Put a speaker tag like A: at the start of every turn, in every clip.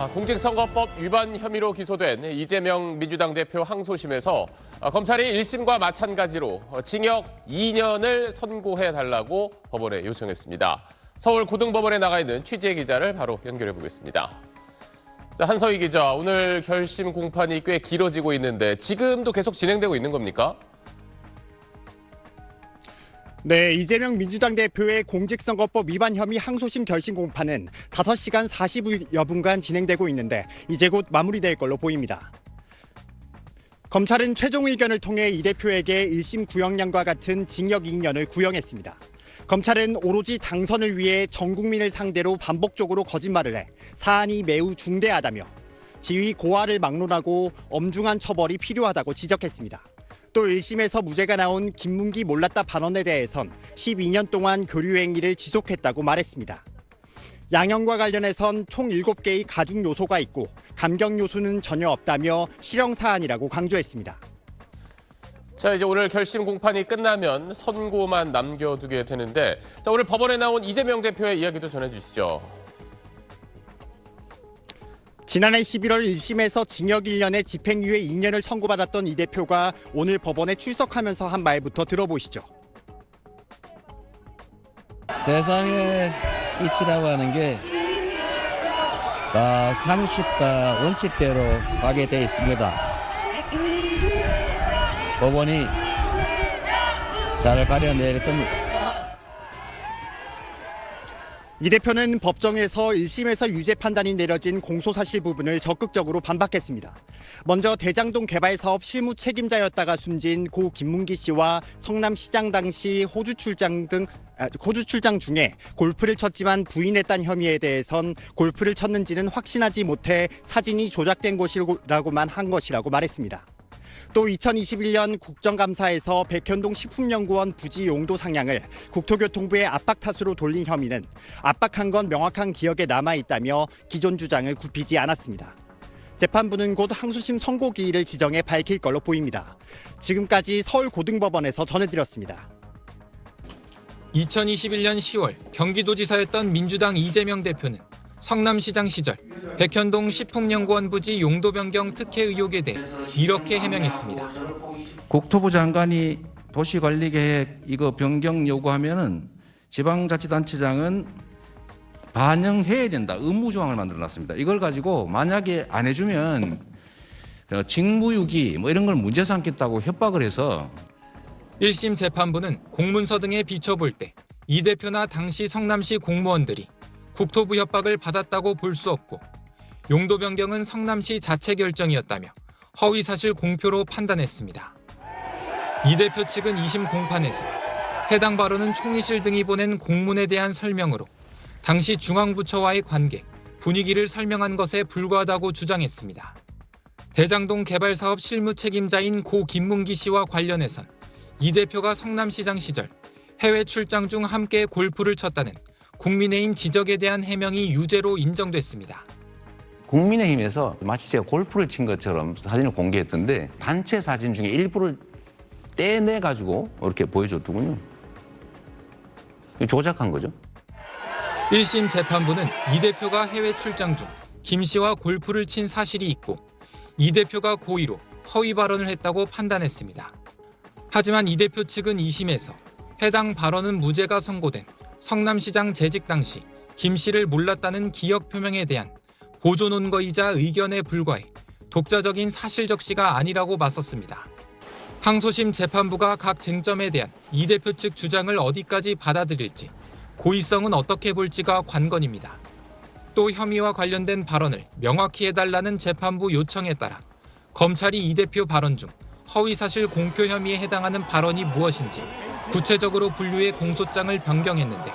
A: 공직선거법 위반 혐의로 기소된 이재명 민주당 대표 항소심에서 검찰이 1심과 마찬가지로 징역 2년을 선고해달라고 법원에 요청했습니다. 서울 고등법원에 나가 있는 취재 기자를 바로 연결해 보겠습니다. 자, 한서희 기자, 오늘 결심 공판이 꽤 길어지고 있는데 지금도 계속 진행되고 있는 겁니까?
B: 네, 이재명 민주당 대표의 공직선거법 위반 혐의 항소심 결심 공판은 5시간 40여 분간 진행되고 있는데 이제 곧 마무리될 걸로 보입니다. 검찰은 최종 의견을 통해 이 대표에게 1심 구형량과 같은 징역 2년을 구형했습니다. 검찰은 오로지 당선을 위해 전 국민을 상대로 반복적으로 거짓말을 해 사안이 매우 중대하다며 지위 고하를 막론하고 엄중한 처벌이 필요하다고 지적했습니다. 또 1심에서 무죄가 나온 김문기 몰랐다 발언에 대해선 12년 동안 교류 행위를 지속했다고 말했습니다. 양형과 관련해선 총 7개의 가중 요소가 있고 감경 요소는 전혀 없다며 실형 사안이라고 강조했습니다.
A: 자, 이제 오늘 결심 공판이 끝나면 선고만 남겨두게 되는데, 자, 오늘 법원에 나온 이재명 대표의 이야기도 전해주시죠.
B: 지난해 11월 1심에서 징역 1년에 집행유예 2년을 선고받았던 이 대표가 오늘 법원에 출석하면서 한 말부터 들어보시죠.
C: 세상의 이치라고 하는 게 다 상식과 원칙대로 가게 돼 있습니다. 법원이 잘 가려낼 겁니다.
B: 이 대표는 법정에서 1심에서 유죄 판단이 내려진 공소사실 부분을 적극적으로 반박했습니다. 먼저 대장동 개발 사업 실무 책임자였다가 숨진 고 김문기 씨와 성남시장 당시 호주 출장 중에 골프를 쳤지만 부인했다는 혐의에 대해선 골프를 쳤는지는 확신하지 못해 사진이 조작된 것이라고만 한 것이라고 말했습니다. 또 2021년 국정감사에서 백현동 식품연구원 부지 용도 상향을 국토교통부의 압박 탓으로 돌린 혐의는 압박한 건 명확한 기억에 남아있다며 기존 주장을 굽히지 않았습니다. 재판부는 곧 항소심 선고 기일을 지정해 밝힐 걸로 보입니다. 지금까지 서울 고등법원에서 전해드렸습니다.
D: 2021년 10월 경기도지사였던 민주당 이재명 대표는 성남시장 시절 백현동 식품연구원 부지 용도 변경 특혜 의혹에 대해 이렇게 해명했습니다.
C: 국토부 장관이 도시관리계획 이거 변경 요구하면은 지방자치단체장은 반영해야 된다. 의무조항을 만들어놨습니다. 이걸 가지고 만약에 안 해주면 직무유기 뭐 이런 걸 문제 삼겠다고 협박을 해서
D: 1심 재판부는 공문서 등에 비춰볼 때 이 대표나 당시 성남시 공무원들이 국토부 협박을 받았다고 볼 수 없고 용도 변경은 성남시 자체 결정이었다며 허위사실 공표로 판단했습니다. 이 대표 측은 2심 공판에서 해당 발언은 총리실 등이 보낸 공문에 대한 설명으로 당시 중앙부처와의 관계, 분위기를 설명한 것에 불과하다고 주장했습니다. 대장동 개발 사업 실무 책임자인 고 김문기 씨와 관련해선 이 대표가 성남시장 시절 해외 출장 중 함께 골프를 쳤다는 국민의힘 지적에 대한 해명이 유죄로 인정됐습니다.
E: 국민의힘에서 마치 제가 골프를 친 것처럼 사진을 공개했던데 단체 사진 중에 일부를 떼내가지고 이렇게 보여줬더군요. 조작한 거죠.
D: 1심 재판부는 이 대표가 해외 출장 중 김 씨와 골프를 친 사실이 있고 이 대표가 고의로 허위 발언을 했다고 판단했습니다. 하지만 이 대표 측은 2심에서 해당 발언은 무죄가 선고된 성남시장 재직 당시 김 씨를 몰랐다는 기억 표명에 대한 보조 논거이자 의견에 불과해 독자적인 사실 적시가 아니라고 맞섰습니다. 항소심 재판부가 각 쟁점에 대한 이 대표 측 주장을 어디까지 받아들일지, 고의성은 어떻게 볼지가 관건입니다. 또 혐의와 관련된 발언을 명확히 해달라는 재판부 요청에 따라 검찰이 이 대표 발언 중 허위사실 공표 혐의에 해당하는 발언이 무엇인지 구체적으로 분류해 공소장을 변경했는데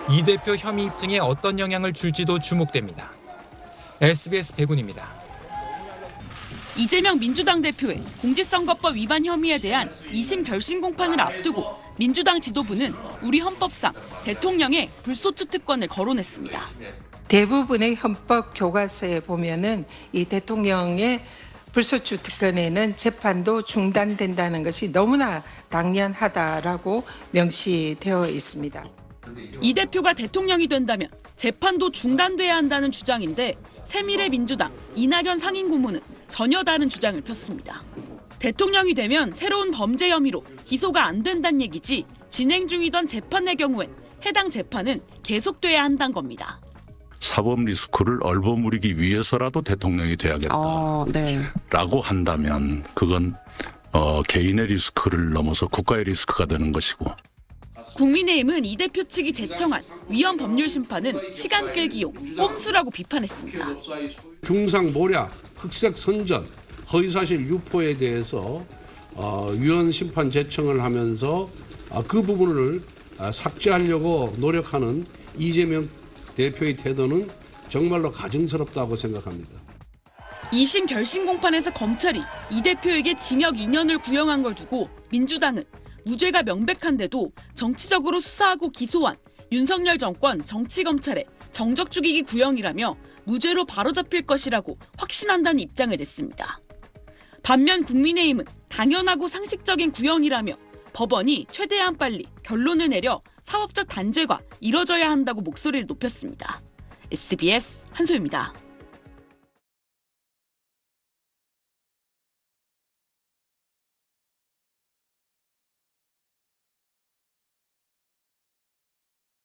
D: 이 대표 혐의 입증에 어떤 영향을 줄지도 주목됩니다. SBS 백운입니다.
F: 이재명 민주당 대표의 공직선거법 위반 혐의에 대한 2심 결심 공판을 앞두고 민주당 지도부는 우리 헌법상 대통령의 불소추 특권을 거론했습니다.
G: 대부분의 헌법 교과서에 보면은 이 대통령의 불소추 특권에는 재판도 중단된다는 것이 너무나 당연하다라고 명시되어 있습니다.
F: 이 대표가 대통령이 된다면 재판도 중단돼야 한다는 주장인데 새미래민주당 이낙연 상임고문은 전혀 다른 주장을 폈습니다. 대통령이 되면 새로운 범죄 혐의로 기소가 안 된다는 얘기지 진행 중이던 재판의 경우엔 해당 재판은 계속돼야 한다는 겁니다.
H: 사법 리스크를 얼버무리기 위해서라도 대통령이 돼야겠다라고 한다면 그건 개인의 리스크를 넘어서 국가의 리스크가 되는 것이고.
F: 국민의힘은 이 대표 측이 제청한 위헌 법률 심판은 시간 끌기용 꼼수라고 비판했습니다.
I: 중상모략, 흑색 선전, 허위사실 유포에 대해서 위헌 심판 제청을 하면서 그 부분을 삭제하려고 노력하는 이재명 대표의 태도는 정말로 가증스럽다고 생각합니다.
F: 2심 결심 공판에서 검찰이 이 대표에게 징역 2년을 구형한 걸 두고 민주당은 무죄가 명백한데도 정치적으로 수사하고 기소한 윤석열 정권 정치검찰의 정적 죽이기 구형이라며 무죄로 바로잡힐 것이라고 확신한다는 입장을 냈습니다. 반면 국민의힘은 당연하고 상식적인 구형이라며 법원이 최대한 빨리 결론을 내려 사법적 단죄가 이뤄져야 한다고 목소리를 높였습니다. SBS 한소희입니다.